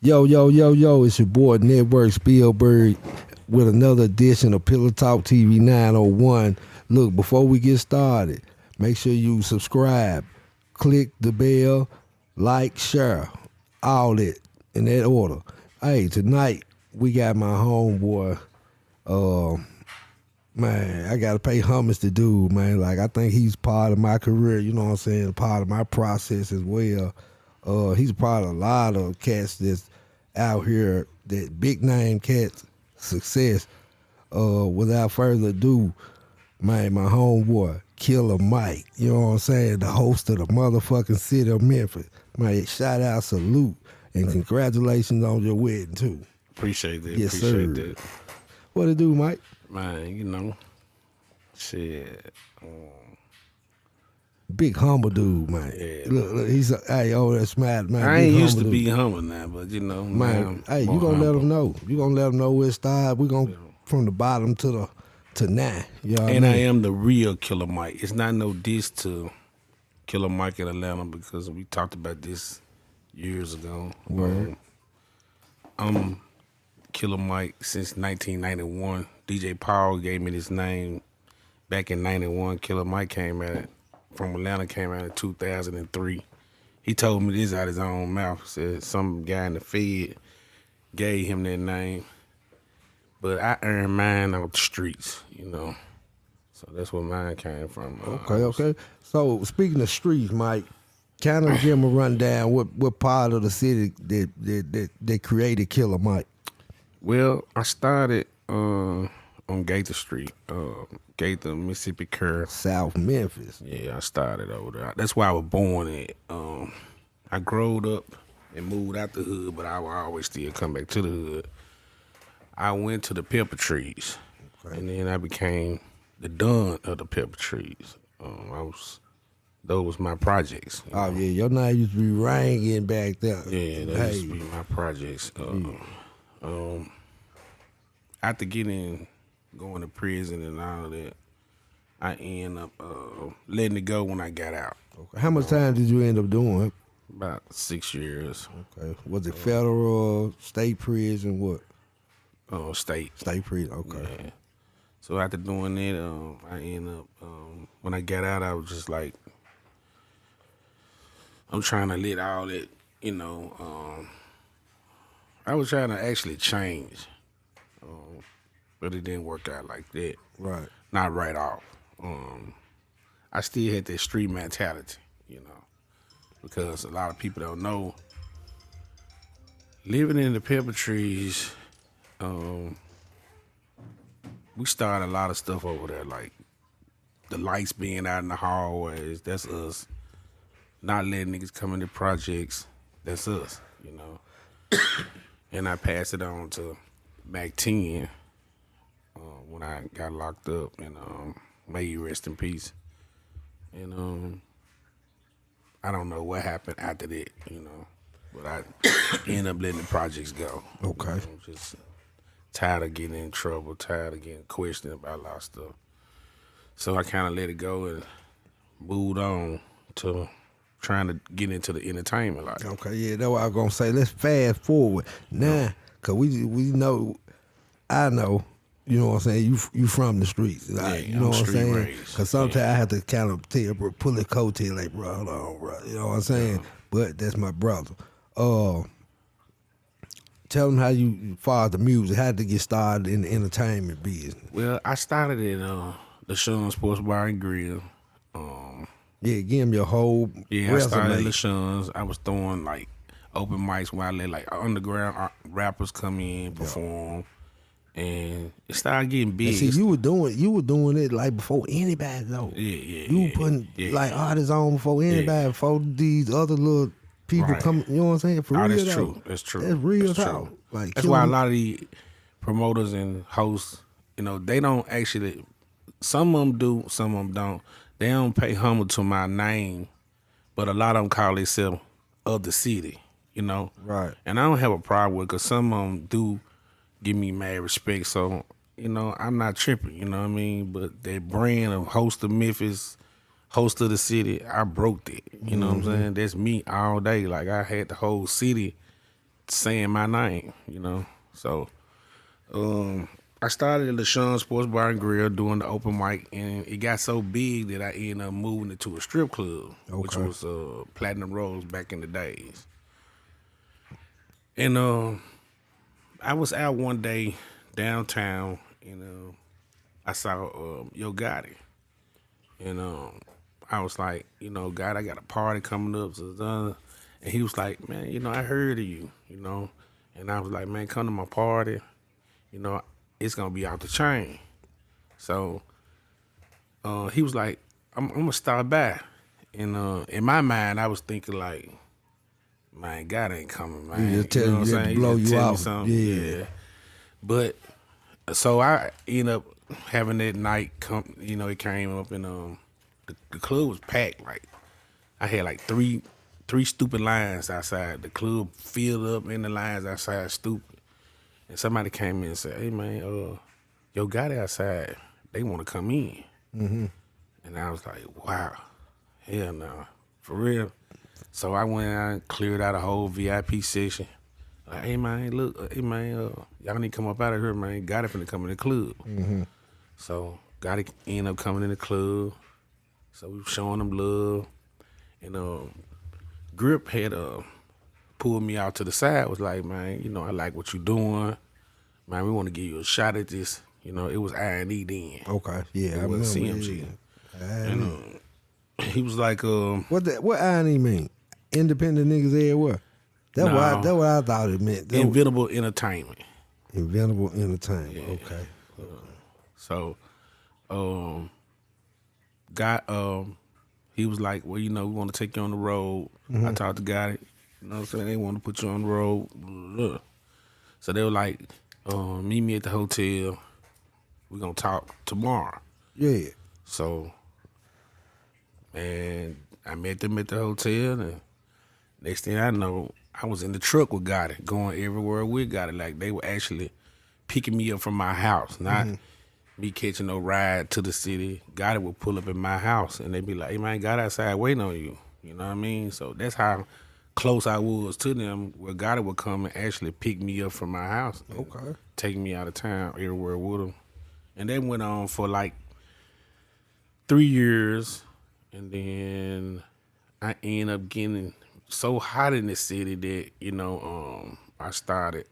Yo, yo, yo, yo, it's your boy Network Spielberg with another edition of Pillow Talk TV 901. Look, before we get started, make sure you subscribe, click the bell, like, share, all that in that order. Hey, tonight we got my homeboy, man, I gotta pay homage to dude, man. Like I think he's part of my career, you know what I'm saying, part of my process as well. He's a part of a lot of cats that's out here, that big name cats success. Without further ado, man, my homeboy, Killer Mike, you know what I'm saying, the host of the motherfucking city of Memphis. Man, shout out, salute, and congratulations on your wedding too. Appreciate that. Yes, Appreciate sir. that. What it do, Mike? Man, shit. Big humble dude, man. Yeah, Look, he's hey, oh, that's mad, man. I Big ain't used to humble be dude. humble now, but Man, hey, more you gonna let humble. them know. You gonna let them know where it started. We gonna from the bottom to now. You know what And I I mean? am the real Killer Mike. It's not no diss to Killer Mike in Atlanta because we talked about this years ago. Word. I'm Killer Mike since 1991. DJ Paul gave me this name back in 91. Killer Mike from Atlanta, came out in 2003. He told me this out his own mouth. Said some guy in the Fed gave him that name. But I earned mine off the streets, So that's where mine came from. Okay. So speaking of streets, Mike, kind of give him a rundown. What part of the city that created Killer Mike? Well, I started on Gator Street, Gator, Mississippi Curve. South Memphis. Yeah, I started over there. That's where I was born at. I growed up and moved out the hood, but I would always still come back to the hood. I went to the pepper trees, and then I became the Don of the pepper trees. Those was my projects. Oh yeah, your name used to be ringing back there. Yeah, that used to be my projects. After going to prison and all of that, I ended up letting it go when I got out. Okay. How much time did you end up doing? About 6 years. Okay. Was it federal, state prison, what? State. State prison, okay. Yeah. So after doing that, I ended up, when I got out, I was just like, I'm trying to let all that, I was trying to actually change, but it didn't work out like that. Right. Not right off. I still had that street mentality, because a lot of people don't know. Living in the pepper trees, we started a lot of stuff over there, like the lights being out in the hallways. That's us. Not letting niggas come into projects. That's us, And I passed it on to Mac 10 when I got locked up, and may you rest in peace. And I don't know what happened after that, but I ended up letting the projects go. Okay. I'm just tired of getting in trouble, tired of getting questioned about a lot of stuff. So I kind of let it go and moved on to trying to get into the entertainment life. Okay, yeah, that's what I was gonna say. Let's fast forward now, cause we know, I know, you know what I'm saying. You from the streets, like, Yeah, you know I'm what I'm street saying. raised. Cause sometimes I have to kind of tell, bro, pull a coattail, like, bro, hold on, bro. You know what I'm saying. Yeah. But that's my brother. Tell them how you, far as the music, how to get started in the entertainment business. Well, I started at the Youn Sports Bar and Grill. Yeah, give him your whole Yeah, resume. I started at LaShawns. I was throwing like open mics where I let like underground rappers come in, perform, and it started getting big. And see, you were doing it like before anybody though. You were putting like artists on before anybody, before these other little people come. You know what I'm saying? For real, that's though. true. That's true. That's real That's talk. true. Like that's why a lot of the promoters and hosts, they don't actually. Some of them do, some of them don't. They don't pay homage to my name, but a lot of them call themselves of the city, Right. And I don't have a problem with it because some of them do give me mad respect. So, I'm not tripping, you know what I mean? But that brand of host of Memphis, host of the city, I broke that. You know what I'm saying? That's me all day. Like I had the whole city saying my name, you know. So I started at LaShawn Sports Bar and Grill doing the open mic, and it got so big that I ended up moving it to a strip club, which Okay. was Platinum Rose back in the days. And I was out one day downtown, and I saw Yo Gotti, and I was like, God, I got a party coming up, and he was like, man, I heard of you, and I was like, man, come to my party, it's gonna be out the chain. So he was like, I'm gonna stop by, and in my mind, I was thinking like, man, God ain't coming, man. He just tell you know you, what I'm to saying? blow He just you tell me out. something. Yeah. But so I ended up having that night come. It came up and the club was packed. Like I had like three stupid lines outside. The club filled up and the lines outside stupid. And somebody came in and said, "Hey man, Yo got it outside. They want to come in." Mm-hmm. And I was like, "Wow, hell no, for real." So I went out and cleared out a whole VIP section. Like, hey man, look, hey man, y'all need to come up out of here, man. Gotti finna come in the club. Mm-hmm. So Gotti ended up coming in the club. So we were showing them love. And Grip had pulled me out to the side, was like, man, I like what you doing. Man, we want to give you a shot at this. It was I&E then. Okay. Yeah, I It was remember. CMG. Yeah. And he was like, What I&E mean? Independent niggas everywhere. That's No. what I thought it meant. Inventable Entertainment. Inventable entertainment. Yeah. Okay. So, he was like, well, we want to take you on the road. Mm-hmm. I talked to Gotti, you know what I'm saying? They want to put you on the road. Blah, blah, blah. So they were like, meet me at the hotel. We're going to talk tomorrow. Yeah. So, man, I met them at the hotel, and next thing I know, I was in the truck with Gotti, going everywhere with Gotti. Like, they were actually picking me up from my house, not me catching no ride to the city. Gotti would pull up in my house, and they'd be like, hey, man, Gotti outside waiting on you. You know what I mean? So that's how close I was to them, where Gotti would come and actually pick me up from my house. Okay. Take me out of town everywhere with him. And that went on for like 3 years, and then I ended up getting so hot in the city that I started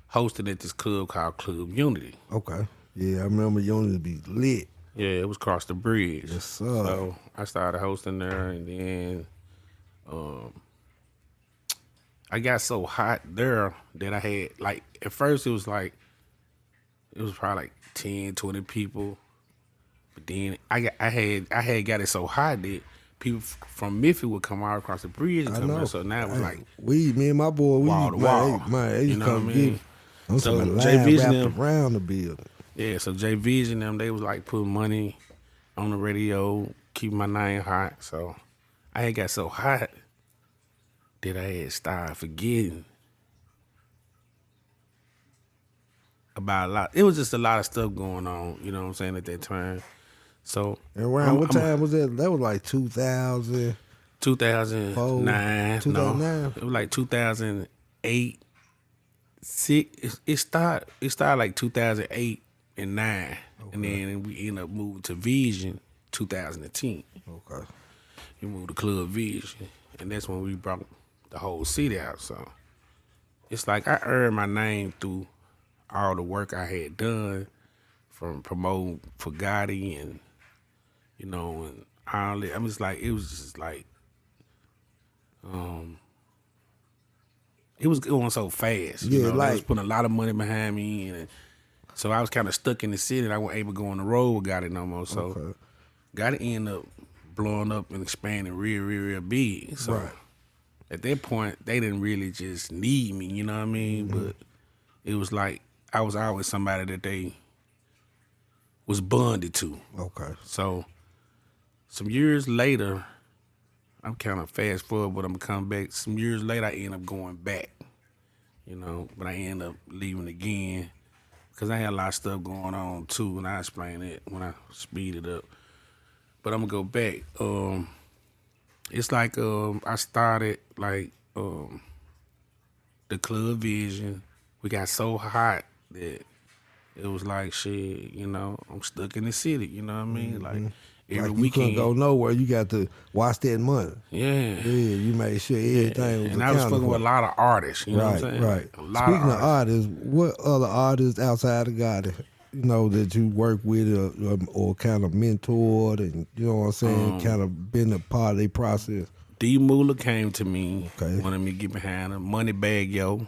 hosting at this club called Club Unity. Okay. Yeah, I remember Youn to be lit. Yeah, it was across the bridge. Yes, sir. So I started hosting there, and then I got so hot there that I had, like, at first it was probably like 10, 20 people. But then I had got it so hot that people from Memphis would come out across the bridge and I come know. there. So now it was like me and my boy, wall to wall. Man, You know what I mean? I'm So talking Jay line Vision wrapped them- around the building. Yeah, so Jay Vision them, they was like putting money on the radio, keeping my name hot. So I had got so hot that I had started forgetting about a lot. It was just a lot of stuff going on, you know what I'm saying, at that time. So And around what time was that? That was like 2000. 2009. 2009? No, it was like 2008. It started like 2008 and 9, and then we ended up moving to Vision 2010. Okay. We moved to Club Vision, and that's when we brought the whole city out. So it's like I earned my name through all the work I had done, from promoting for Gotti and and all that. I was like, it was just like, it was going so fast. Yeah, They like- was putting a lot of money behind me, and so I was kind of stuck in the city, and I wasn't able to go on the road with Gotti no more. So Okay. Gotti ended up blowing up and expanding real big. So Right. at that point, they didn't really just need me, you know what I mean? But it was like I was always somebody that they was bonded to. Okay. So some years later, I'm kind of fast forward, but I'm coming back. Some years later, I end up going back, but I end up leaving again because I had a lot of stuff going on too, and I explain it when I speed it up. But I'm gonna go back. It's like I started like the club vision. We got so hot that it was like shit. I'm stuck in the city. You know what I mean? Like every Like you couldn't go weekend. nowhere. You got to watch that money. Yeah. Yeah, you made sure everything was And I was accounted fucking for. with a lot of artists. You know what I'm Right, saying? right. Like a lot Speaking of of artists. artists, what other artists outside of Gotti, that you work with or kind of mentored and, you know what I'm saying, kind of been a part of their process? D Moolah came to me, Okay. wanted me to get behind him. Moneybag Yo,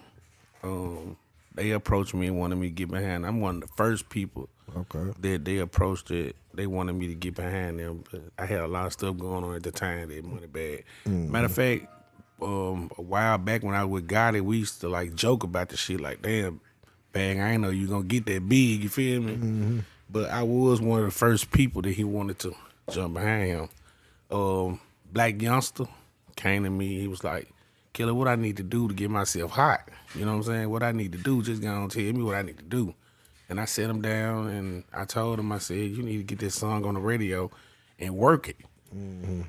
they approached me and wanted me to get behind. I'm one of the first people Okay. that they approached it. They wanted me to get behind them, but I had a lot of stuff going on at the time. That Moneybag. Matter of fact, a while back when I was with Gotti, we used to like joke about the shit. Like, damn, Bag, I ain't know you gonna get that big. You feel me? But I was one of the first people that he wanted to jump behind him. Black Youngster came to me. He was like, Killer, what I need to do to get myself hot? You know what I'm saying? What I need to do, just go and tell me what I need to do. And I sat him down and I told him, I said, you need to get this song on the radio and work it. And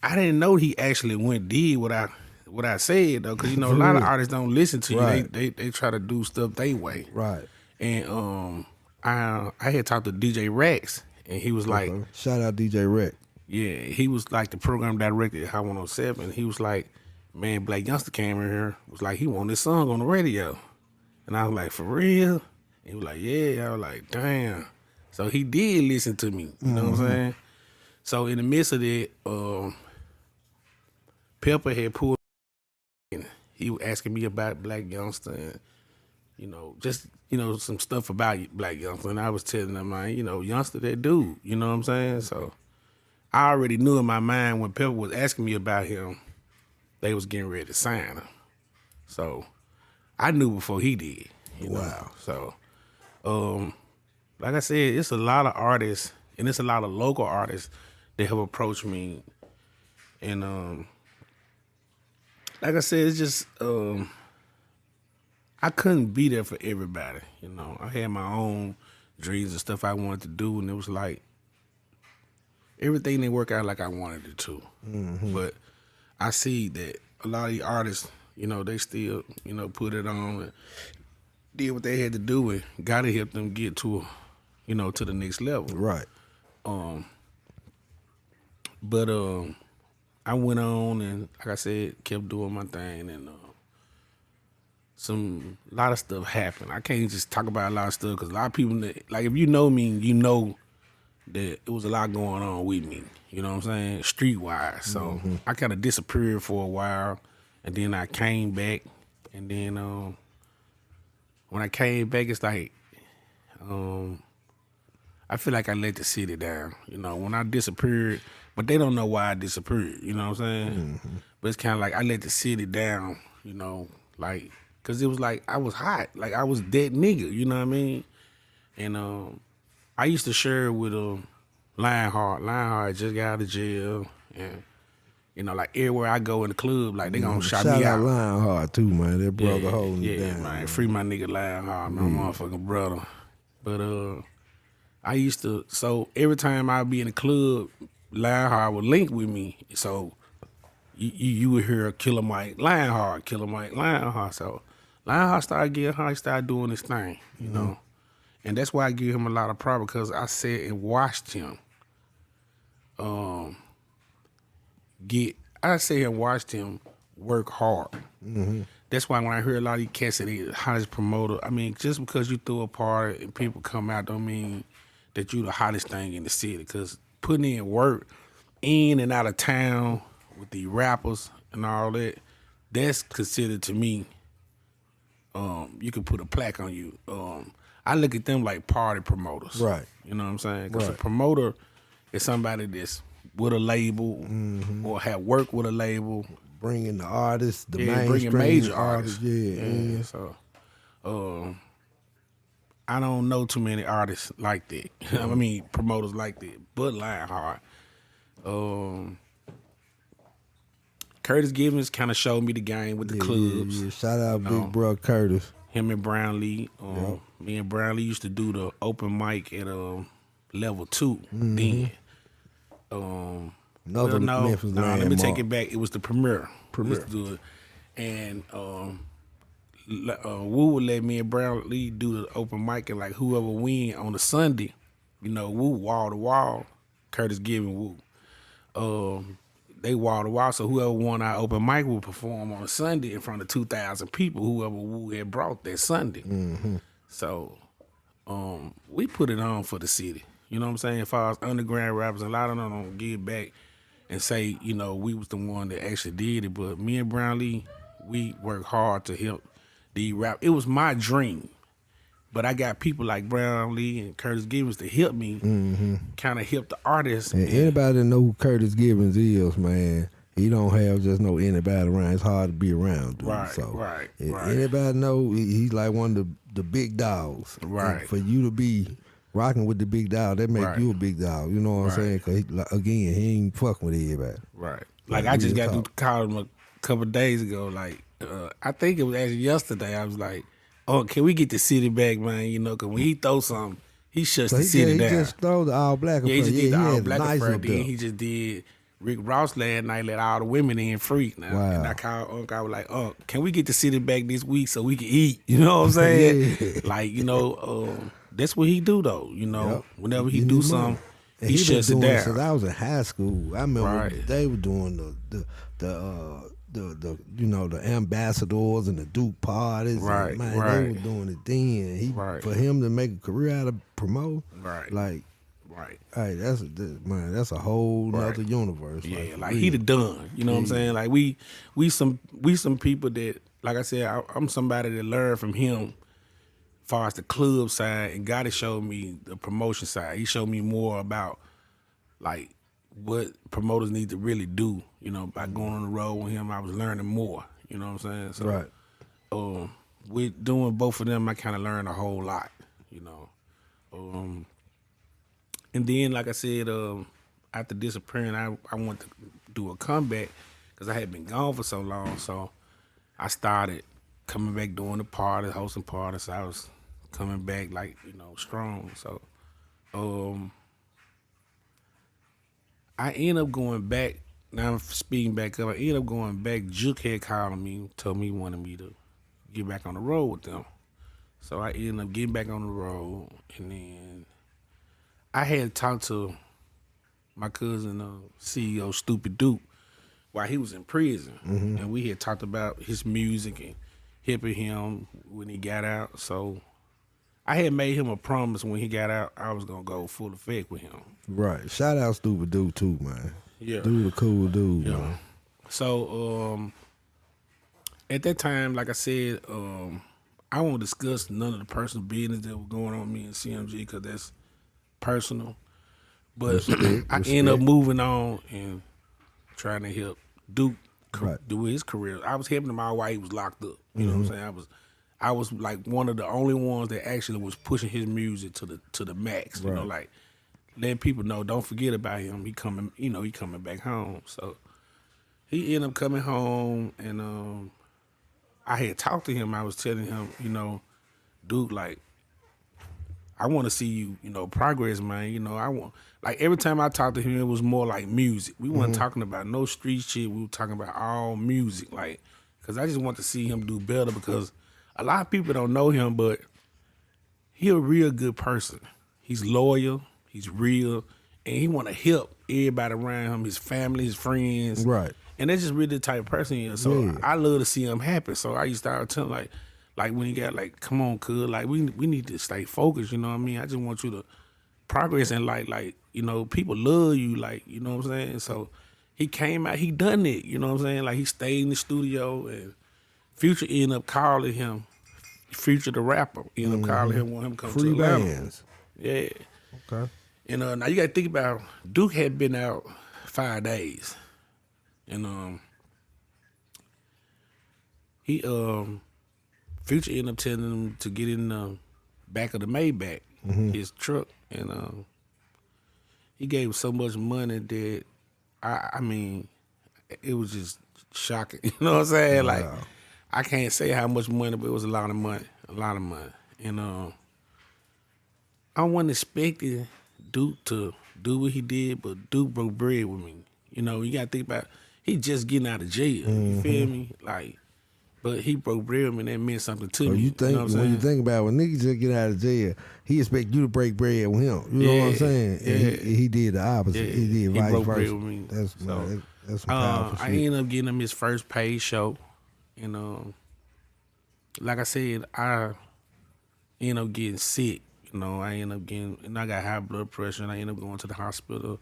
I didn't know he actually did what I said though, because a For lot of real. artists don't listen to you. Right. They try to do stuff they way. Right. And I had talked to DJ Rex, and he was like, Okay. Shout out DJ Rec. yeah, he was like the program director at Hot 107. He was like, man, Black Youngster came in here, was like, he want this song on the radio. And I was like, for real? He was like, yeah. I was like, damn. So he did listen to me, you know what I'm saying? So in the midst of that, Pepper had pulled in. He was asking me about Black Youngster and, just, some stuff about Black Youngster. And I was telling him, man, Youngster, that dude, you know what I'm saying? So I already knew in my mind when Pepper was asking me about him, they was getting ready to sign him. So I knew before he did. You know? Wow. So, like I said, it's a lot of artists and it's a lot of local artists that have approached me. And like I said, it's just I couldn't be there for everybody. I had my own dreams and stuff I wanted to do, and it was like everything didn't work out like I wanted it to. But I see that a lot of the artists, they still, put it on and did what they had to do and got to help them get to, to the next level. Right. But I went on and, like I said, kept doing my thing, and a lot of stuff happened. I can't just talk about a lot of stuff because a lot of people, like if you know me, you know that it was a lot going on with me. You know what I'm saying? Streetwise. So I kind of disappeared for a while, and then I came back, and then when I came back, it's like I feel like I let the city down. When I disappeared, but they don't know why I disappeared. You know what I'm saying? But it's kind of like I let the city down. Like because it was like I was hot, like I was that nigga. You know what I mean? And I used to share with Lionheart. Lionheart just got out of jail, and like everywhere I go in the club, like they gonna shout me out out. Lionheart too, man. That brother holding it down. Man. Free my nigga Lionheart, my motherfucking brother. But I used to, so every time I'd be in the club, Lionheart would link with me. So you would hear Killer Mike Lionheart, Killer Mike Lionheart. So Lionheart started getting high, started doing this thing, you know. And that's why I give him a lot of props, because I sat and watched him work hard. That's why when I hear a lot of these cats that they the hottest promoter, I mean, just because you throw a party and people come out don't mean that you the hottest thing in the city. Because putting in work in and out of town with the rappers and all that, that's considered to me, you can put a plaque on you. I look at them like party promoters. Right. You know what I'm saying? Because Right. a promoter is somebody that's with a label or have worked with a label. Bringing the artists, the Yeah, bringing mainstream major artists. Yeah. So, I don't know too many artists like that. I mean, promoters like that. But Lionheart, Curtis Givens kind of showed me the game with the clubs. Yeah. Shout out Big Bro Curtis. Him and Brownlee. Me and Brownlee used to do the open mic at level 2 then. Another Memphis let me landmark. take it back. It was the premiere. We used to do it. And Woo would let me and Brown Lee do the open mic, and like whoever win on the Sunday, Woo wall to wall, Curtis Giving Woo. They wall to wall, so whoever won our open mic would perform on a Sunday in front of 2,000 people, whoever Woo had brought that Sunday. So we put it on for the city. You know what I'm saying? As far as underground rappers, a lot of them don't give back and say, we was the one that actually did it. But me and Brown Lee, we worked hard to help the rap. It was my dream. But I got people like Brown Lee and Curtis Givens to help me, kind of help the artists. And anybody that know who Curtis Givens is, man, he don't have just no anybody around. It's hard to be around, dude. Right, so right. Anybody know, he's like one of the big dogs. Right. And for you to be rocking with the big dog, that make you a big dog. You know what I'm saying? Because, again, he ain't fucking with everybody. Right. Like I just got to call him a couple of days ago. Like, I think it was actually yesterday. I was like, oh, can we get the city back, man? Because when he throw something, he shuts the city down. He just throw the all black. Yeah, he just did the all black nice affair. Then he just did Rick Ross last night, let all the women in free. Now, and I called Uncle, I was like, oh, can we get the city back this week so we can eat? You know what I'm saying? Like, that's what he do though. Whenever he do something, he shuts it down. Since I was in high school, I remember they were doing the ambassadors and the Duke parties. Right, and, man, they were doing it then. For him to make a career out of promote, hey, that's a whole nother universe. Yeah, like he the done. You know what I'm saying? Like we some people that, like I said, I'm somebody that learned from him. As far as the club side, and Gotti showed me the promotion side. He showed me more about like what promoters need to really do. By going on the road with him, I was learning more. You know what I'm saying? So, with doing both of them, I kind of learned a whole lot. And then, like I said, after disappearing, I wanted to do a comeback because I had been gone for so long. So I started coming back, doing the parties, hosting parties. So I was coming back strong. So I ended up going back. Now I'm speeding back up. I ended up going back. Juke had called me, told me he wanted me to get back on the road with them. So I ended up getting back on the road, and then I had talked to my cousin, CEO Stupid Duke, while he was in prison, and we had talked about his music and helping him when he got out. So I had made him a promise when he got out I was gonna go full effect with him. Right. Shout out Stupid Dude too, man. Yeah. Dude a cool dude, man. So at that time, like I said, I won't discuss none of the personal business that was going on with me and CMG because that's personal. But I ended up moving on and trying to help Duke do his career. I was helping him out while he was locked up. You know what I'm saying? I was like one of the only ones that actually was pushing his music to the max. You know, like letting people know, don't forget about him. He coming, he coming back home. So he ended up coming home, and I had talked to him. I was telling him, Duke, like, I want to see you, progress, man. I want, like, every time I talked to him, it was more like music. We weren't talking about no street shit. We were talking about all music, like, because I just want to see him do better because a lot of people don't know him, but he a real good person. He's loyal. He's real, and he want to help everybody around him, his family, his friends. Right. And that's just really the type of person he is. So I love to see him happy. So I used to start telling like when he got like, come on, cuz, like we need to stay focused, you know what I mean? I just want you to progress and like, people love you, like, you know what I'm saying? So he came out, he done it, you know what I'm saying? Like he stayed in the studio, and Future ended up calling him, Future the rapper, ended up calling him, want him to come to Atlanta. Bands. Yeah. Okay. And now you got to think about, Duke had been out 5 days, and he Future ended up telling him to get in the back of the Maybach, his truck, and he gave him so much money that I mean, it was just shocking. You know what I'm saying? Wow. Like, I can't say how much money, but it was a lot of money, and I wasn't expecting Duke to do what he did, but Duke broke bread with me. You got to think about, he just getting out of jail. You feel me? Like, But he broke bread with me, and that meant something to So me. you think know what I'm when you saying? think about it, when niggas just get out of jail, he expect you to break bread with him. You know what I'm saying? And he did the opposite. Yeah, He did he vice broke bread versa. with me. That's So, man, that's some powerful I shit. ended up getting him his first paid show, and like I said, I ended up getting sick. I ended up getting, and I got high blood pressure, and I ended up going to the hospital.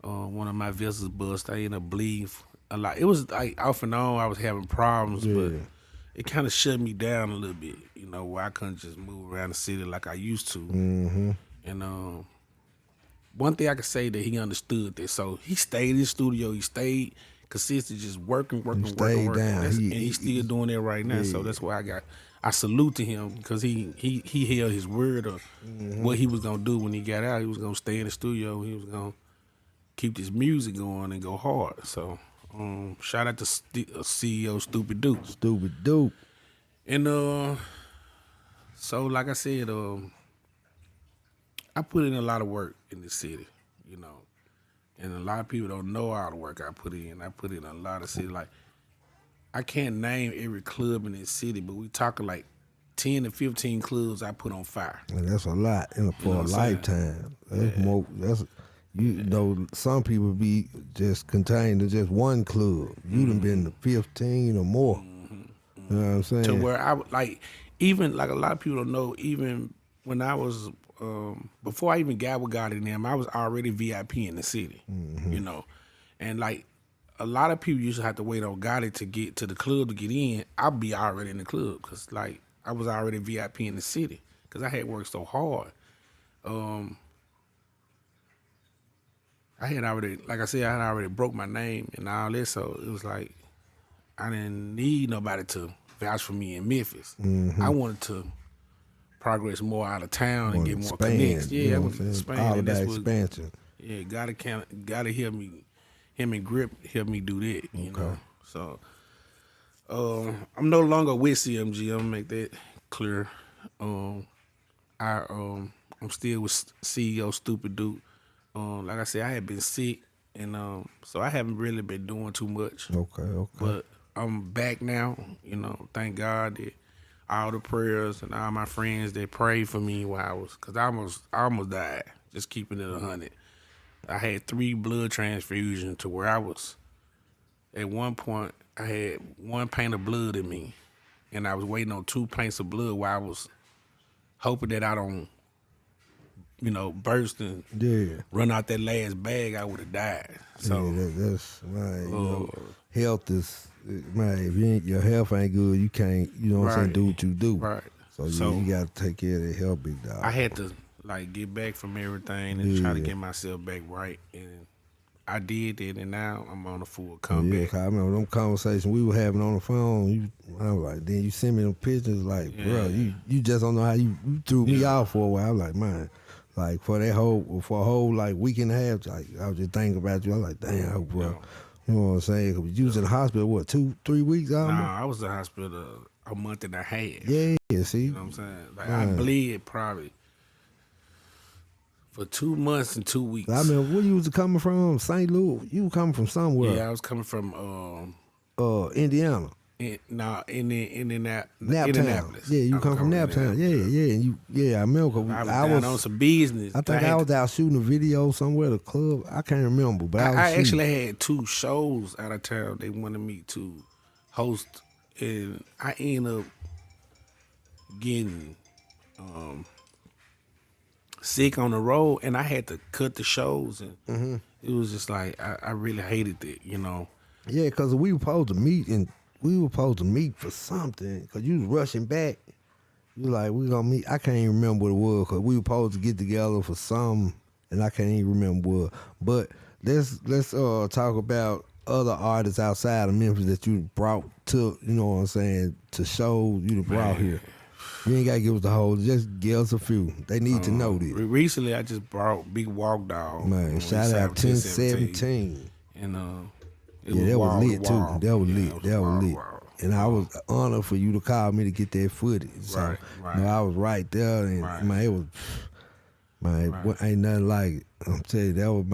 One of my vessels bust. I ended up bleeding a lot. It was like off and on. I was having problems, but Yeah. it kind of shut me down a little bit. Where I couldn't just move around the city like I used to. And one thing I could say that he understood that. So he stayed in the studio. He stayed consistent, just working. stayed down. And he's still doing that right now. So that's why I salute to him, because he held his word of what he was gonna do when he got out. He was gonna stay in the studio. He was gonna keep this music going and go hard. So shout out to CEO Stupid Duke. Stupid Duke. And so like I said, I put in a lot of work in this city, and a lot of people don't know all the work I put in. I put in a lot of city. Like, I can't name every club in this city, but we talking like 10 to 15 clubs I put on fire. And that's a lot for know a what I'm saying? lifetime. That's more. That's some people be just contained to just one club. You done been to 15 or more. You know what I'm saying? To where I would, like, even like a lot of people don't know, even when I was before I even got with Gotti and them, I was already VIP in the city, and like a lot of people used to have to wait on Gotti to get to the club to get in. I'd be already in the club because like I was already VIP in the city because I had worked so hard. I had already, like I said, I had already broke my name and all this, so it was like I didn't need nobody to vouch for me in Memphis. I wanted to progress more out of town and get more connects. Yeah, I wanted to expand. All of and that that's what, expansion. yeah, gotta help me. Him and Grip help me do that. You know, so I'm no longer with CMG. I'm gonna make that clear. I'm still with CEO Stupid Duke. Like I said, I had been sick, and so I haven't really been doing too much. Okay. But I'm back now. Thank God that all the prayers and all my friends that prayed for me while cause I almost died. Just keeping it 100. I had 3 blood transfusions to where I was. At one point, I had 1 pint of blood in me, and I was waiting on 2 pints of blood while I was hoping that I don't, burst and run out that last bag. I would have died. So that's man. Health is man. If your health ain't good, you can't. You know what I'm saying? Do what you do. Right. So you got to take care of that health, big dog. I had to get back from everything and try to get myself back right, and I did that, and now I'm on a full comeback. Yeah, 'cause I remember them conversations we were having on the phone. I was like, then you send me them pictures, like, bro, you just don't know how you threw me off for a while. I was like, man, like for a whole like week and a half, like I was just thinking about you. I was like, damn, bro, you know what I'm saying? 'Cause you was in the hospital, what, 2-3 weeks? Nah, I was in the hospital a month and a half. Yeah, see, you know what I'm saying? Like I bled probably for 2 months and 2 weeks. I mean, where you was coming from? St. Louis? You were coming from somewhere? Yeah, I was coming from Indiana. Indianapolis. Yeah, you come from Naptown. Yeah, I remember. I was on some business. I think I was out shooting a video somewhere at a club. I can't remember, but I actually had 2 shows out of town they wanted me to host, and I ended up getting sick on the road, and I had to cut the shows, and it was just like I really hated it, Yeah, because we were supposed to meet for something. Because you was rushing back. You like, we gonna meet. I can't even remember what it was. Because we were supposed to get together for something, and I can't even remember what. But let's talk about other artists outside of Memphis that you brought to, you know what I'm saying, to shows you brought here. You ain't gotta give us the whole. Just give us a few. They need to know this. Recently, I just brought Big Walk Dog. Man, shout out 1017. And that was lit too. That was lit. That was lit. Wow. And I was honored for you to call me to get that footage. So, right. I was right there, and man, it was, man, ain't nothing like it. I'm telling you, that was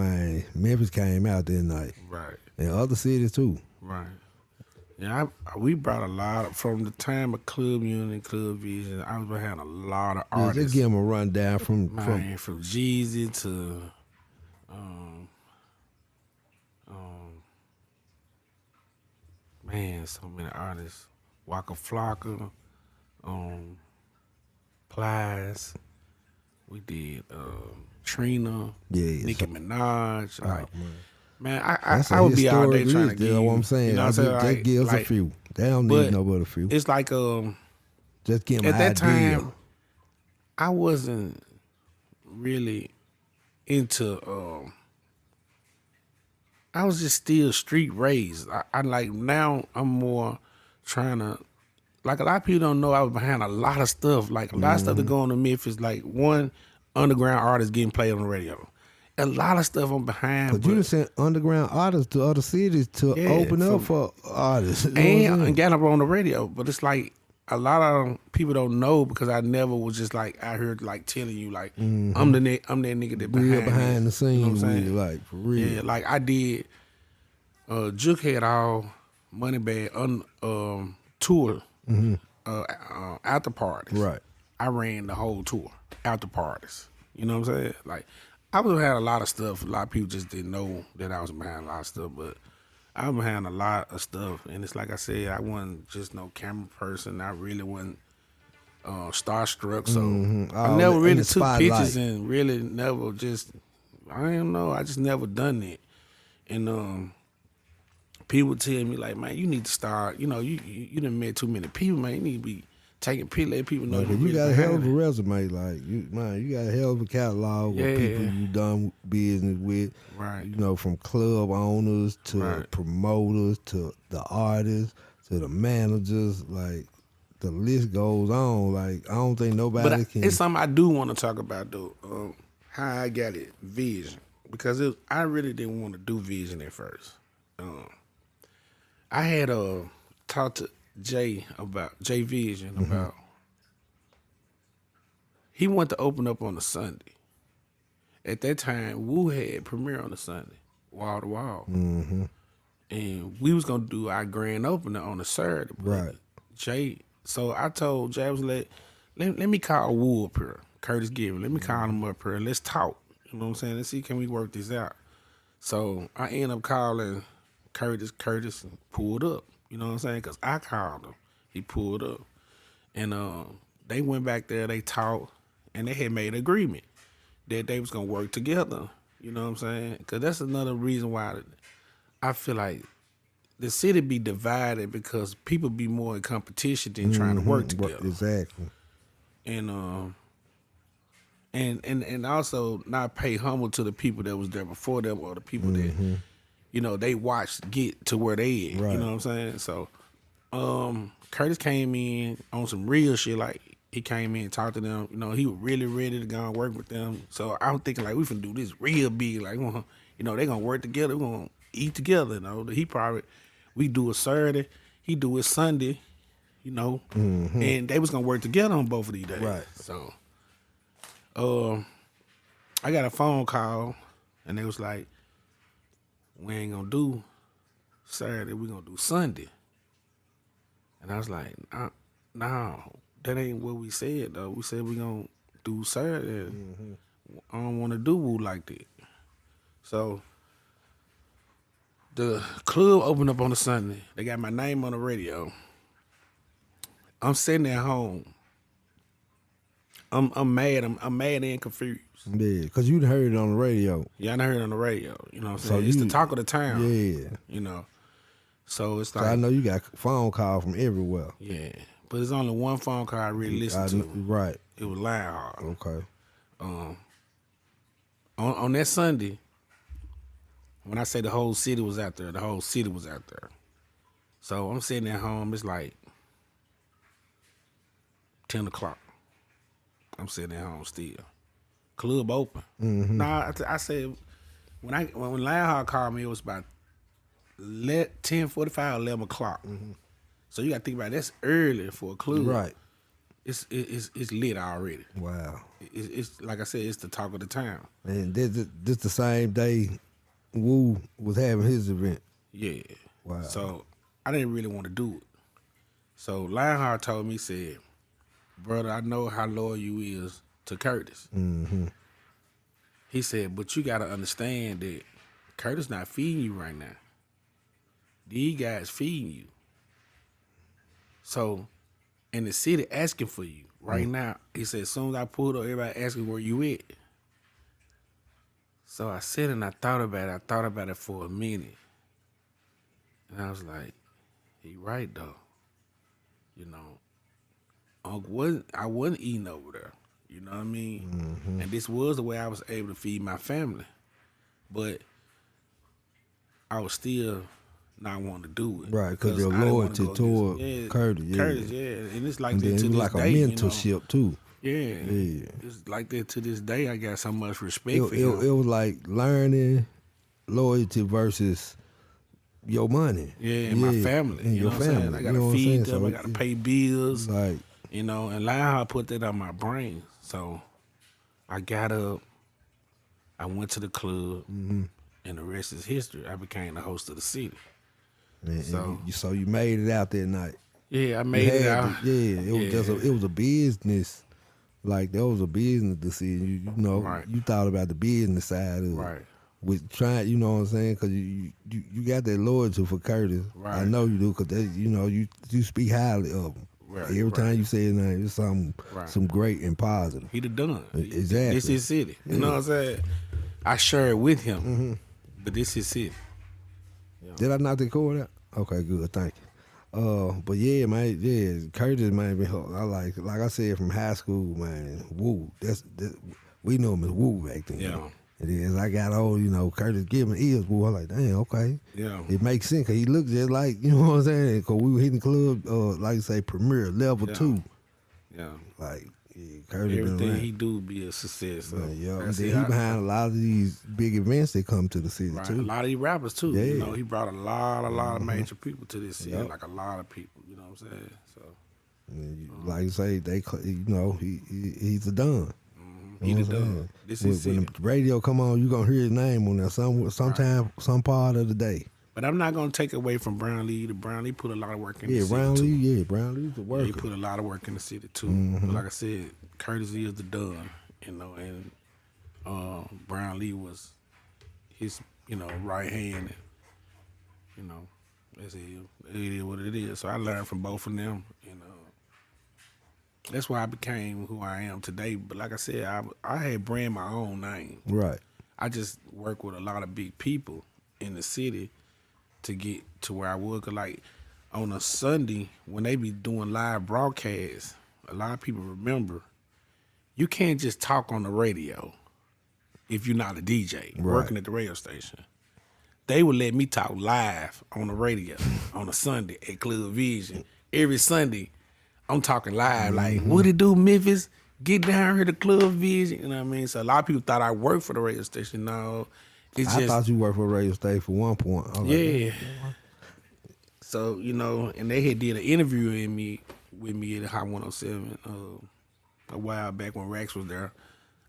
Memphis came out that night. Right. And other cities too. Right. Yeah, we brought a lot from the time of Club Youn and Club Vision. I was behind a lot of Yeah, artists. just give them a rundown from Jeezy to man, so many artists. Waka Flocka, Plies. We did Trina, Yeah, Nicki Minaj. Like, man, that's I a would be all day historic trying to list. give That's you. what I'm saying. You know I what I'm just saying? give us a few. They don't need but no but a few. it's like Just give them at an that idea. time, I wasn't really into. I was just still street raised. I like now. I'm more trying to. Like a lot of people don't know, I was behind a lot of stuff. Like a lot of stuff that go on in Memphis. Like one underground artist getting played on the radio. A lot of stuff I'm behind. But you done sent underground artists to other cities to open up for artists. You know what I'm saying? and got up on the radio. But it's like a lot of people don't know because I never was just like out here like telling you like I'm that nigga that behind the this. scenes, You know what I'm saying? with it, like for real. Yeah, like I did. Juke had all Moneybag tour after parties. Right. I ran the whole tour after parties. You know what I'm saying? Like I was behind a lot of stuff. A lot of people just didn't know that I was behind a lot of stuff, but I was behind a lot of stuff. And it's like I said, I wasn't just no camera person. I really wasn't starstruck. So I never really took pictures and really never just, I don't know, I just never done that. And people tell me like, man, you need to start, you done met too many people, man. You need to be taking pictures, let people know you got a hell of a resume. Like, you got a hell of a catalog of people you done business with. Right. You know, from club owners to promoters to the artists to the managers. Like, the list goes on. Like, I don't think nobody can. It's something I do want to talk about, though. How I got it, Vision. Because I really didn't want to do Vision at first. I had talked to Jay Vision about he wanted to open up on a Sunday. At that time, Wu had premiere on a Sunday, wall to wall, and we was gonna do our grand opener on a Saturday. Right. Jay, so I told Jay, I was let me call Wu up here, Curtis Gibbon. Let me call him up here. Let's talk. You know what I'm saying? Let's see, can we work this out? So I ended up calling Curtis. Curtis pulled up. You know what I'm saying? Because I called him. He pulled up. And they went back there, they talked, and they had made an agreement that they was going to work together. You know what I'm saying? Because that's another reason why I feel like the city be divided because people be more in competition than trying to work together. Exactly. And also not pay humble to the people that was there before them or the people that they watched get to where they at. Right. You know what I'm saying? So Curtis came in on some real shit. Like he came in and talked to them. He was really ready to go and work with them. So I'm thinking like we finna do this real big. Like they gonna work together. We gonna eat together. We do a Saturday. He do it Sunday. And they was gonna work together on both of these days. Right. So I got a phone call and they was like, we ain't gonna do Saturday, we gonna do Sunday. And I was like, no, that ain't what we said though. We said we gonna do Saturday. I don't wanna do Wu like that. So the club opened up on a Sunday. They got my name on the radio. I'm sitting at home. I'm mad. I'm mad and confused. Yeah, because you heard it on the radio. Yeah, I done heard it on the radio. You know what I'm saying? It's the talk of the town. Yeah. So it's like. So I know you got phone calls from everywhere. Yeah. But there's only one phone call I really listened to. Right. It was Lionheart. Okay. On that Sunday, when I say the whole city was out there, the whole city was out there. So I'm sitting at home, it's like 10 o'clock. I'm sitting at home still. Club open. Nah, I said when Lionheart called me, it was about 10:45, 11 o'clock. So you got to think about it, that's early for a club. Right. It's lit already. Wow. It's like I said, it's the talk of the town. And this the same day Wu was having his event. Yeah. Wow. So I didn't really want to do it. So Lionheart told me, said, brother, I know how loyal you is to Curtis. Mm-hmm. He said, but you got to understand that Curtis not feeding you right now. These guys feeding you. So, in the city asking for you right now, he said, as soon as I pulled up, everybody asking where you at. So I said and I thought about it. I thought about it for a minute. And I was like, he right though. You know, I wasn't eating over there. You know what I mean? Mm-hmm. And this was the way I was able to feed my family. But I was still not wanting to do it. Right, because your I didn't wanna loyalty go toward against- Curtis, yeah. Curtis, yeah. And it's like And that then to it was this like a day, you know? mentorship too. Yeah. Yeah. It's like that to this day. I got so much respect It, for it, him. it was like learning loyalty versus your money. Yeah, and my family. And You your know what I'm saying? family. I you know gotta what I'm feed saying? them. So I gotta pay bills. like, You know, and Lionheart put that on my brain. So I got up, I went to the club, mm-hmm. and the rest is history. I became the host of the city. and So- so you made it out that night. Yeah, I You made it had out. to- it was just it was a business. Like that was a business decision. You know, Right. you thought about the business side of it. Right. With trying, you know what I'm saying? Because you got that loyalty for Curtis. I Right. know you do, because you know you speak highly of him. Right, Every right. time you say his name, it's something Right. some great and positive. He the done. Exactly. This is city. You know what I'm saying? I share it with him, but this is city. Did I knock the cord out? Okay, good. Thank you. But yeah, man, yeah, Curtis, man, I like I said from high school, man. Woo, we knew him as Woo back then. Yeah. And then as I got old, you know, Curtis giving ears, Woo. I was like, damn, okay. Yeah. It makes sense because he looked just like, you know what I'm saying? Because we were hitting club, like you say, premier level Yeah. 2. Yeah. Like, yeah, Curtis been Everything around. he do be a success. So Yeah, and that's then it. he behind a lot of these big events that come to the city Right. too. A lot of these rappers too. Yeah. You know, he brought a lot of major people to this city. Yep. Like a lot of people. You know what I'm saying? So And like you say, you know, he's a done. he You know the what I'm done. saying? This when, is when it. the radio come on, you gonna hear his name on there sometime, some part of the day. But I'm not gonna take away from Brown Lee. The Brown Lee put a lot of work in the Yeah, city Brown too. Lee, yeah, Brown Lee's a Yeah, worker. he put a lot of work in the city too. But like I said, Curtis is the done, you know, and Brown Lee was his, you know, right hand. And, you know, that's it. It is what it is. So I learned from both of them, and that's why I became who I am today. But like I said, I had brand my own name. Right. I just work with a lot of big people in the city to get to where I was. 'Cause like on a Sunday when they be doing live broadcasts, a lot of people remember you can't just talk on the radio if you're not a DJ working at the radio station. They would let me talk live on the radio on a Sunday at Club Vision. Every Sunday, I'm talking live. Like, what it do, Memphis? Get down here to Club Vision. You know what I mean? So a lot of people thought I worked for the radio station. No, it's I just thought you worked for a radio station for one point. I was like, yeah. So, you know, and they had did an interview with me at Hot 107 a while back when Rax was there.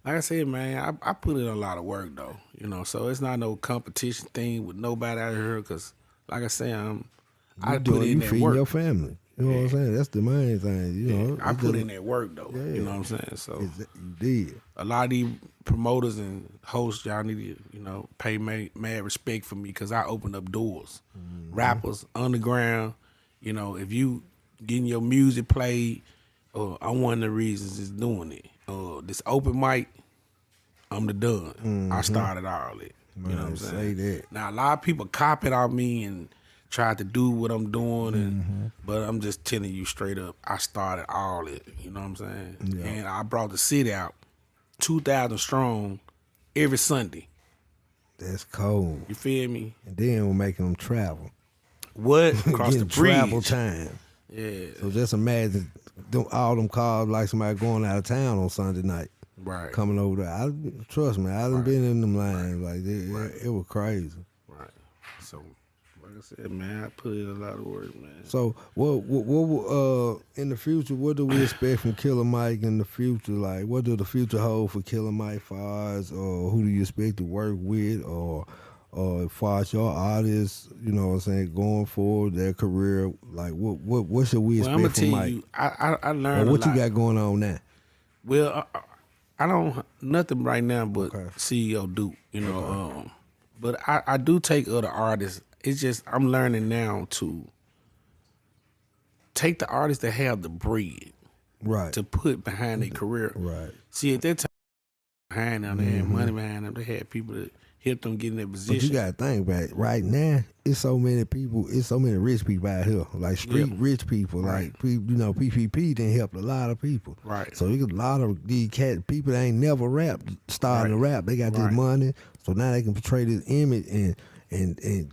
Like I said, man, I put in a lot of work though, you know. So it's not no competition thing with nobody out here, because, like I said, I put in you that feeding work. your family. You know what I'm saying? That's the main thing. You know, I It's put just- in that work though. You know what I'm saying? So You did. a lot of these promoters and hosts, y'all need to, you know, pay mad respect for me, because I opened up doors. Rappers, underground, you know, if you getting your music played, I'm one of the reasons it's doing it. This open mic, I'm the done. I started all it. You know what I'm Man, saying? say that. Now a lot of people copied on me and tried to do what I'm doing, but I'm just telling you straight up, I started all it. You know what I'm saying? Yeah. And I brought the city out, 2,000 strong, every Sunday. That's cold. You feel me? And then we're making them travel. What? Across the Getting travel bridge. time. Yeah. So just imagine all them cars like somebody going out of town on Sunday night, Right. coming over there. Trust me, I done been in them lines. Like it was crazy. Right. So, like I said, man, I put in a lot of work, man. So what in the future? What do we expect from Killer Mike in the future? Like, what do the future hold for Killer Mike, far as, or who do you expect to work with, or as far as your artists, you know what I'm saying, going forward, their career, like what should we Well, I'm gonna expect from tell Mike? you, I Or learned what a you lot. got going on now? Well, I don't nothing right now but Okay. CEO Duke, you know. But I do take other artists. It's just I'm learning now to take the artists that have the bread Right. to put behind their career. Right. See, at that time, behind them, they had money behind them. They had people that helped them get in that But position. you gotta think back right now. It's so many people. It's so many rich people out here, like street rich people. Right. Like you know, PPP didn't help a lot of people. Right. So you got a lot of these people that ain't never rapped starting to rap. They got this Right. money, so now they can portray this image, and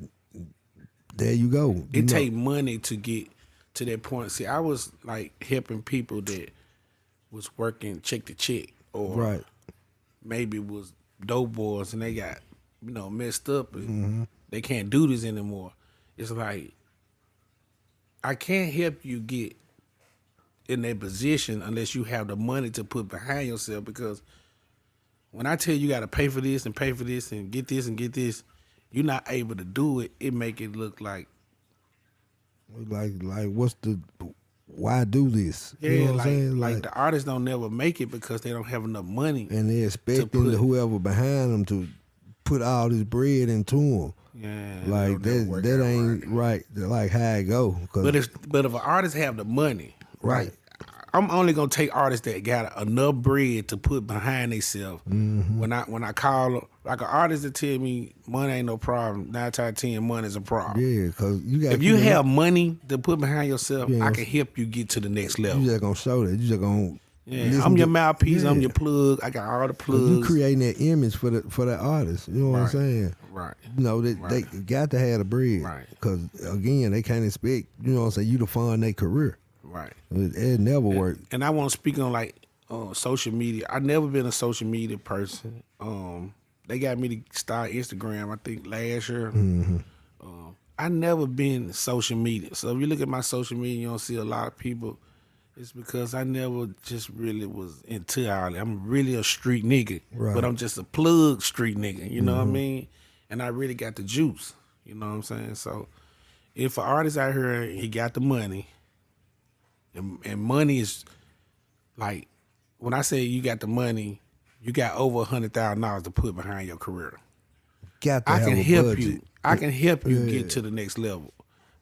there you go. It take money to get to that point. See, I was like helping people that was working check to check, or Right. maybe was dope boys and they got messed up and they can't do this anymore. It's like I can't help you get in that position unless you have the money to put behind yourself, because when I tell you got to pay for this and pay for this and get this, you're not able to do it. It make it look like what's the why do this? yeah, You know what I'm like saying? like the artists don't never make it because they don't have enough money. And they expecting whoever behind them to put all this bread into them. Yeah, Like that ain't right. Like how it go. But if an artist have the money, Right. I'm only gonna take artists that got enough bread to put behind themselves. When I call like an artist that tell me money ain't no problem, 9 out of 10 money is a problem. Yeah, because you got. If you have money to put behind yourself, I can help you get to the next level. You just gonna show that. You just gonna. Yeah, I'm your mouthpiece. I'm your plug. I got all the plugs. You creating that image for the artist. You know what I'm saying? Right. You know they got to have the bread. Right. Because again, they can't expect you to fund their career. Right. It never worked. And I want to speak on like social media. I never been a social media person. They got me to start Instagram, I think last year. I never been social media. So if you look at my social media, you don't see a lot of people. It's because I never just really was into all that. I'm really a street nigga, but I'm just a plug street nigga. You know what I mean? And I really got the juice. You know what I'm saying? So if an artist out here, he got the money, and money is like, when I say you got the money, you got over $100,000 to put behind your career. Got to I have can a help budget. you. I can help you get to the next level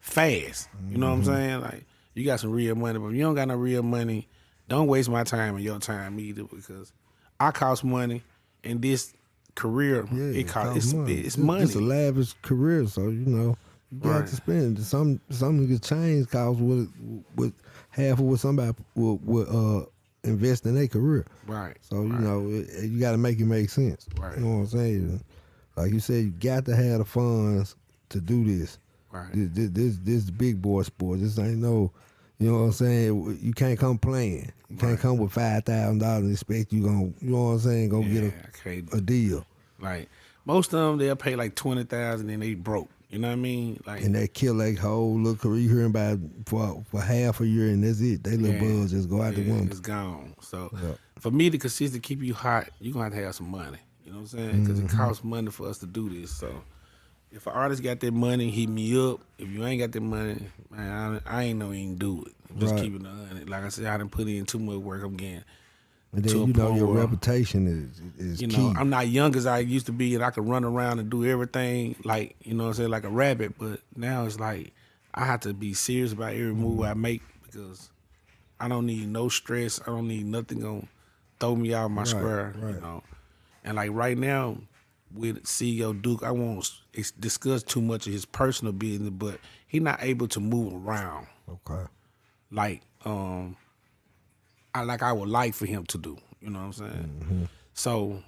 fast. You know what I'm saying? Like, you got some real money, but if you don't got no real money, don't waste my time and your time either, because I cost money, and this career it costs it's money. It's a lavish career, so you got to spend. Some niggas change costs with half of what somebody would invest in their career. Right. So you got to make it make sense. Right. You know what I'm saying? Like you said, you got to have the funds to do this. Right. This big boy sport. This ain't no, you know what I'm saying? You can't come playing. You can't come with $5,000 and expect you gonna, you know what I'm saying, go get a deal. Like most of them, they'll pay like $20,000 and they broke. You know what I mean? Like, and they kill their whole little career. You hearing about for half a year and that's it. They little buzz just go out the window. It's gone. So for me to consistently keep you hot, you gonna have to have some money. You know what I'm saying? Because it costs money for us to do this. So if an artist got that money, hit me up. If you ain't got that money, man, I ain't know he can do it. Just keep it 100. Like I said, I done put in too much work. I'm getting. And then your reputation is key. I'm not young as I used to be, and I could run around and do everything like, you know what I'm saying, like a rabbit. But now it's like I have to be serious about every move I make, because I don't need no stress. I don't need nothing gonna throw me out of my square. Right. You know, and like right now with CEO Duke, I won't discuss too much of his personal business, but he not able to move around. Okay. Like I would like for him to do. You know what I'm saying? So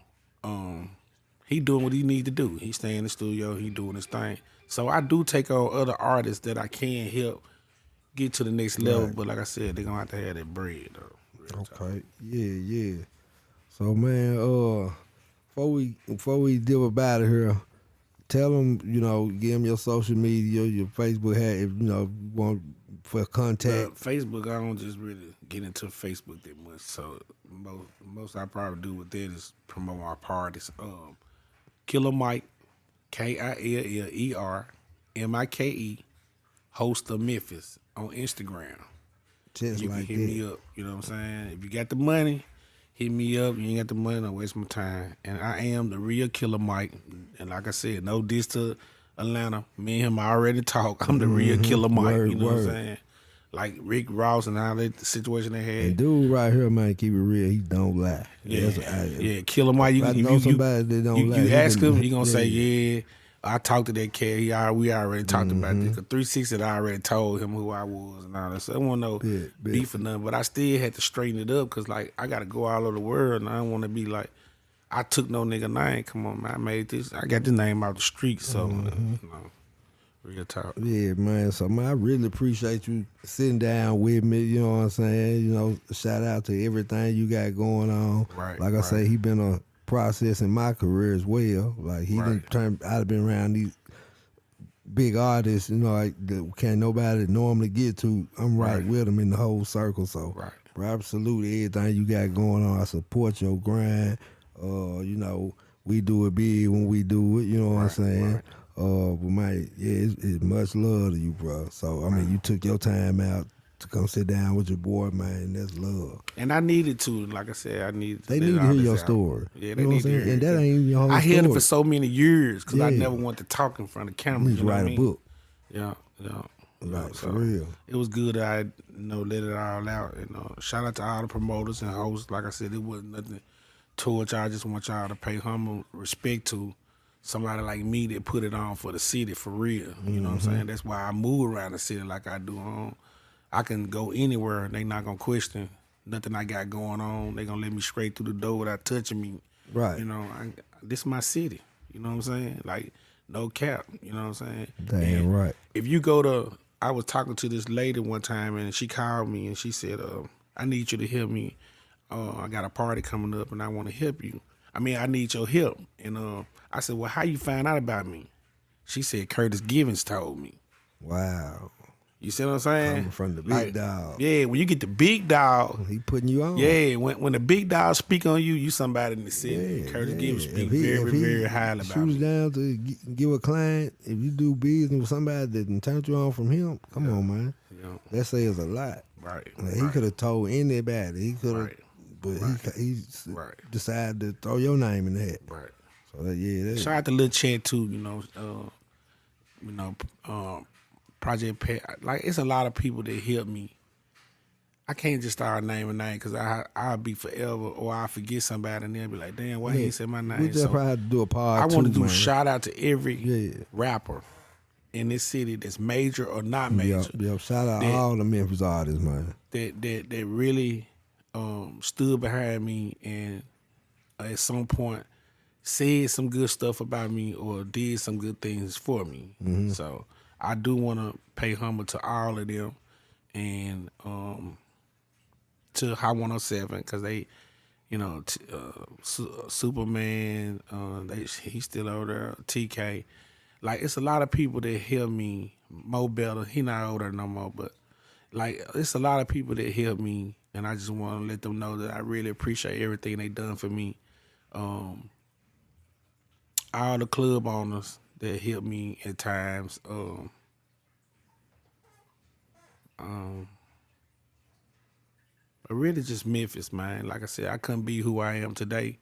he doing what he need to do. He stay in the studio, he doing his thing. So I do take on other artists that I can help get to the next level, but like I said, they're gonna have to have that bread though. Okay. Yeah. So man, before we dip up out of here, tell them, give them your social media, your Facebook hat, if you want for contact. Facebook, I don't just really get into Facebook that much. So most I probably do with that is promote our parties. Killer Mike, KILLERMIKE, host of Memphis on Instagram. Just You can like hit that. me up. You know what I'm saying? If you got the money, hit me up. You ain't got the money, don't waste my time. And I am the real Killer Mike. And like I said, no diss to Atlanta. Me and him already talk. I'm the real Killer Mike. Word, you know what I'm word. saying? Like Rick Ross and all that situation they had. And dude right here, man, keep it real. He don't lie. Yeah, Killer Mike. I know somebody that don't lie. You He ask been- him, he gonna say, yeah. yeah. I talked to that cat. We already talked about this. 'Cause 360, I already told him who I was and all that. So I want no Bet. beef or nothing. But I still had to straighten it up because, like, I got to go all over the world, and I don't want to be like, I took no nigga name. Come on, man. I made this. I got this name out the street. So, you know, real talk. Yeah, man. So, man, I really appreciate you sitting down with me. You know what I'm saying? You know, shout out to everything you got going on. Right, Like I right. say, he been a process in my career as well. Like, he Right. I've been around these big artists, you know, like that can't nobody normally get to. I'm right with them in the whole circle. So, Right. bro, I salute everything you got going on. I support your grind. You know, we do it big when we do it. You know what I'm saying? right. But man, yeah, it's much love to you, bro. So I mean, you took your time out to come sit down with your boy, man. That's love. And I needed to, like I said, I needed to They let need to all hear this your out. story. Yeah, You they know what need I'm to hear saying? it. And that ain't your whole I held it story. for so many years because I Yeah. never wanted to talk in front of camera. You need to know what I write a mean? book. Yeah. Like, for real. It was good that I, let it all out. Shout out to all the promoters and hosts. Like I said, it wasn't nothing towards y'all. I just want y'all to pay humble respect to somebody like me that put it on for the city for real. You know what I'm saying? That's why I move around the city like I do. I can go anywhere and they not gonna question nothing I got going on. They gonna let me straight through the door without touching me. Right. This is my city. You know what I'm saying? Like, no cap. You know what I'm saying? Damn And right. if you go to, I was talking to this lady one time and she called me and she said, I need you to help me. I got a party coming up and I want to help you. I mean, I need your help. And I said, well, how you find out about me? She said, Curtis Givens told me. Wow. You see what I'm saying? Coming from the big dog. Yeah, when you get the big dog, He putting you on. yeah, when the big dog speak on you, you somebody in the city. Yeah, Curtis yeah. Givens speak If he very highly about shoots me. down to give a client, if you do business with somebody that done turned you on from him, come on, man. Yeah. That says a lot. Right. Like, he could have told anybody. He could have, Right. but he Right. decided to throw your name in the hat. Right. So that, Shout out to Lil Chet too, Project Pet. Like, it's a lot of people that help me. I can't just start naming names because I'll be forever or I'll forget somebody and they'll be like, damn, why he ain't say my name? we just probably have to do a part I want two, to do man. shout out to every Yeah. rapper in this city that's major or not major. Yep. Shout out That- all the Memphis artists, man. that really stood behind me and at some point said some good stuff about me or did some good things for me. So I do want to pay homage to all of them and to High 107 because they, Superman, he's still over there, TK. Like, it's a lot of people that help me. Mo Better, he not over there no more, but like, it's a lot of people that help me, and I just want to let them know that I really appreciate everything they done for me. All the club owners that help me at times. But really just Memphis, man. Like I said, I couldn't be who I am today.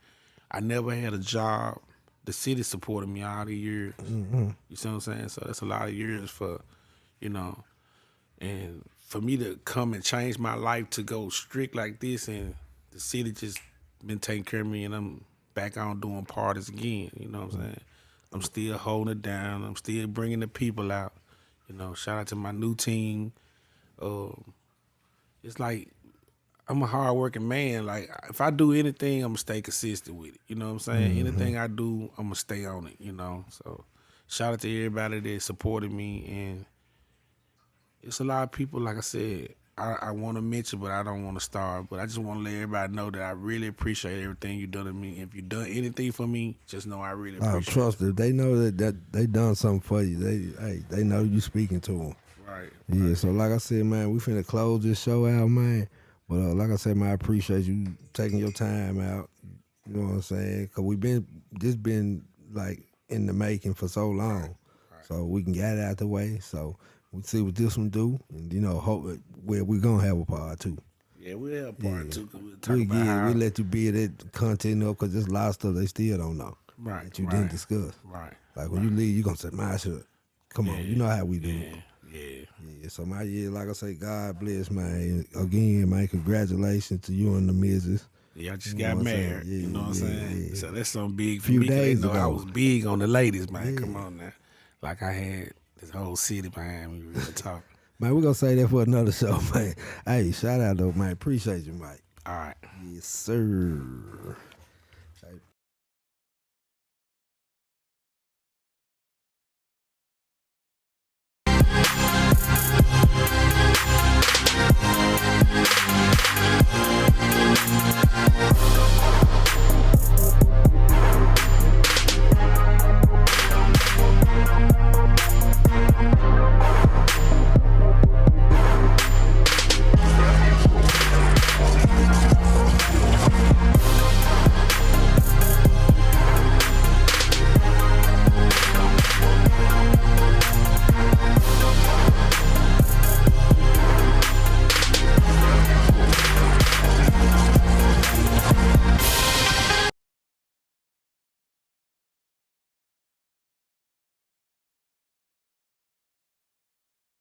I never had a job. The city supported me all the years. You see what I'm saying? So that's a lot of years for, and for me to come and change my life to go strict like this, and the city just been taking care of me, and I'm back on doing parties again. You know what I'm saying? I'm still holding it down. I'm still bringing the people out. Shout out to my new team. It's like, I'm a hard-working man. Like, if I do anything, I'm going to stay consistent with it. You know what I'm saying? Anything I do, I'm going to stay on it, So, shout out to everybody that supported me. And it's a lot of people, like I said, I want to mention, but I don't want to start. But I just want to let everybody know that I really appreciate everything you done to me. If you done anything for me, just know I really appreciate it. Trust it. They know that they done something for you. They know you speaking to them. Right. Yeah, so like I said, man, we finna close this show out, man. But like I said, man, I appreciate you taking your time out. You know what I'm saying? Cause this been like in the making for so long. Right. So we can get it out the way. So we see what this one do, and hope where we gonna have a part two. Yeah, we'll have part two. 'Cause we'll talk We about how. we let you build that content up because there's a lot of stuff they still don't know Right. that you right, didn't discuss. Right. Like when you leave, you gonna say, "Man, I should come on." You know how we do. Yeah. Yeah. So my like I say, God bless, man. Again, man, congratulations to you and the missus. Yeah, I just You know got what I'm saying? married. Yeah, you know what I'm yeah, saying? yeah. So that's something big for Few me. 'Cause they days know I ago. was big on the ladies, man. Yeah. Come on now. Like I had this whole city behind me real talk. Man, we're gonna say that for another show, man. Hey, shout out though, man. Appreciate you, Mike. All right. Yes, sir.